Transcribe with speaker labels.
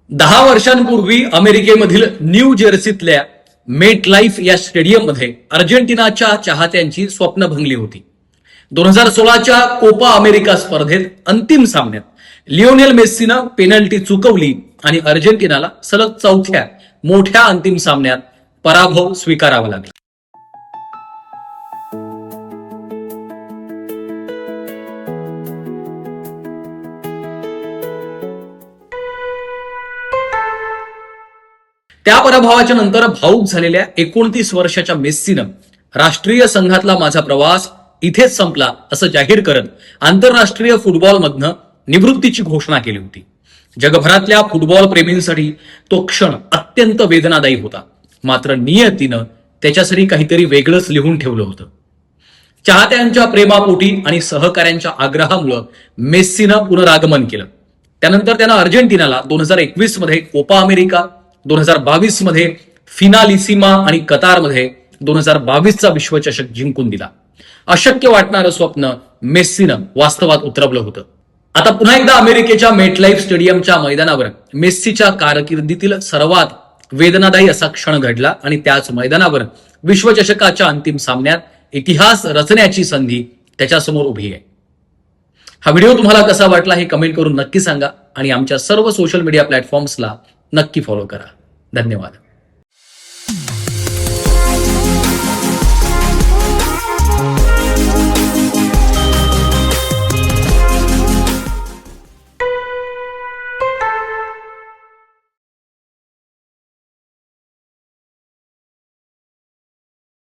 Speaker 1: 10 वर्षांपूर्वी अमेरिकेमधील न्यू जर्सीतल्या मेट लाईफ या स्टेडियममध्ये अर्जेंटिनाच्या चाहत्यांची स्वप्न भंगली होती. 2016च्या कोपा अमेरिका स्पर्धेत अंतिम सामन्यात लिओनेल मेस्सीनं पेनल्टी चुकवली आणि अर्जेंटिनाला सलग चौथ्या मोठ्या अंतिम सामन्यात पराभव स्वीकारावा लागला. त्या पराभवाच्या नंतर भाऊक झालेल्या 29 वर्षाच्या मेस्सीनं राष्ट्रीय संघातला माझा प्रवास इथेच संपला असं जाहीर करत आंतरराष्ट्रीय फुटबॉलमधनं निवृत्तीची घोषणा केली होती. जगभरातल्या फुटबॉल प्रेमींसाठी तो क्षण अत्यंत वेदनादायी होता. मात्र नियतीनं त्याच्यासाठी काहीतरी वेगळंच लिहून ठेवलं होतं. चाहत्यांच्या प्रेमापोटी आणि सहकाऱ्यांच्या आग्रहामुळे मेस्सीनं पुनरागमन केलं. त्यानंतर त्यानं अर्जेंटिनाला 2021 मध्ये कोपा अमेरिका, 2022 मध्ये फिनालिसिमा आणि कतारमध्ये 2022चा विश्वचषक जिंकून दिला. अशक्य वाटणारं स्वप्न मेस्सीनं वास्तवात उतरवलं होतं. आता पुन्हा एकदा अमेरिकेच्या मेटलाईफ स्टेडियमच्या मैदानावर मेस्सीच्या कारकिर्दीतील सर्वात वेदनादायी असा क्षण घडला आणि त्याच मैदानावर विश्वचषकाच्या अंतिम सामन्यात इतिहास रचण्याची संधी त्याच्यासमोर उभी आहे. हा व्हिडिओ तुम्हाला कसा वाटला हे कमेंट करून नक्की सांगा आणि आमच्या सर्व सोशल मीडिया प्लॅटफॉर्म्सला नक्की फॉलो करा. धन्यवाद.